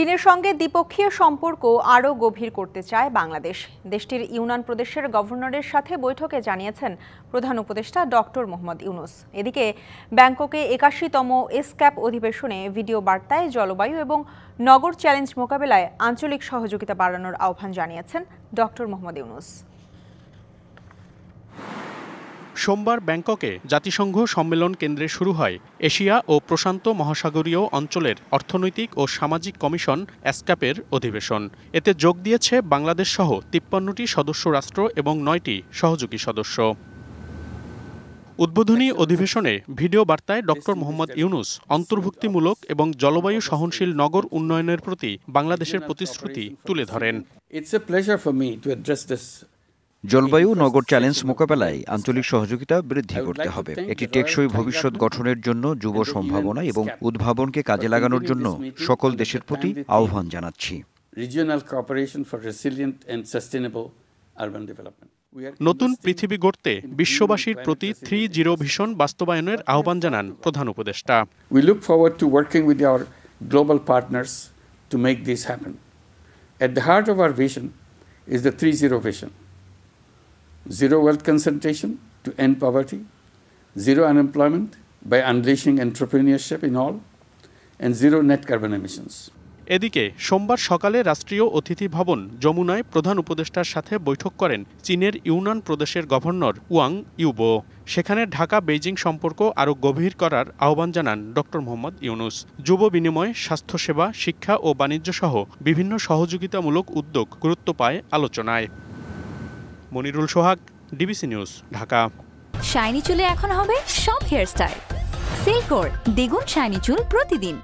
চীনের সঙ্গে দ্বিপক্ষীয় সম্পর্ক আরও গভীর করতে চায় বাংলাদেশ। দেশটির ইউনান প্রদেশের গভর্নরের সাথে বৈঠকে জানিয়েছেন প্রধান উপদেষ্টা ডক্টর মোহাম্মদ ইউনুস। এদিকে ব্যাংককে ৮১তম এসক্যাপ অধিবেশনে ভিডিও বার্তায় জলবায়ু এবং নগর চ্যালেঞ্জ মোকাবেলায় আঞ্চলিক সহযোগিতা বাড়ানোর আহ্বান জানিয়েছেন ডক্টর মোহাম্মদ ইউনুস। সোমবার ব্যাংককে জাতিসংঘ সম্মেলন কেন্দ্রে শুরু হয় এশিয়া ও প্রশান্ত মহাসাগরীয় অঞ্চলের অর্থনৈতিক ও সামাজিক কমিশন এসক্যাপের অধিবেশন। এতে যোগ দিয়েছে বাংলাদেশ সহ ৫৩টি সদস্য রাষ্ট্র এবং ৯টি সহযোগী সদস্য। উদ্বোধনী অধিবেশনে ভিডিও বার্তায় ডক্টর মোহাম্মদ ইউনুস অন্তর্ভুক্তিমূলক এবং জলবায়ু সহনশীল নগর উন্নয়নের প্রতি বাংলাদেশের প্রতিশ্রুতি তুলে ধরেন। জলবায়ু নগর চ্যালেঞ্জ মোকাবেলায় আঞ্চলিক সহযোগিতা বৃদ্ধি করতে হবে। একটি টেকসই ভবিষ্যৎ গঠনের জন্য যুব সম্ভাবনা এবং উদ্ভাবনকে কাজে লাগানোর জন্য সকল দেশের প্রতি আহ্বান জানাচ্ছি। নতুন পৃথিবী গড়তে বিশ্ববাসীর প্রতি ৩-0 ভিশন বাস্তবায়নের আহ্বান জানান প্রধান উপদেষ্টা। We look forward to working with our global partners to make this happen. At the heart of our vision is the 3-0 vision. Zero wealth concentration to end poverty, zero unemployment by unleashing entrepreneurship in all, and zero net carbon emissions. এদিকে সোমবার সকালে রাষ্ট্রীয় অতিথি ভবন যমুনায় প্রধান উপদেষ্টার সাথে বৈঠক করেন চীনের ইউনান প্রদেশের গভর্নর ওয়াং ইউবো। সেখানে ঢাকা বেইজিং সম্পর্ক আরও গভীর করার আহ্বান জানান ডক্টর মোহাম্মদ ইউনুস। যুব বিনিময়, স্বাস্থ্যসেবা, শিক্ষা ও বাণিজ্য সহ বিভিন্ন সহযোগিতামূলক উদ্যোগ গুরুত্ব পায় আলোচনায়। মনিরুল সোহাগ, ডিবিসি নিউজ, ঢাকা। শাইনি চুলে এখন হবে সব হেয়ার স্টাইল। সিল্কোর দ্বিগুণ শাইনি চুল প্রতিদিন।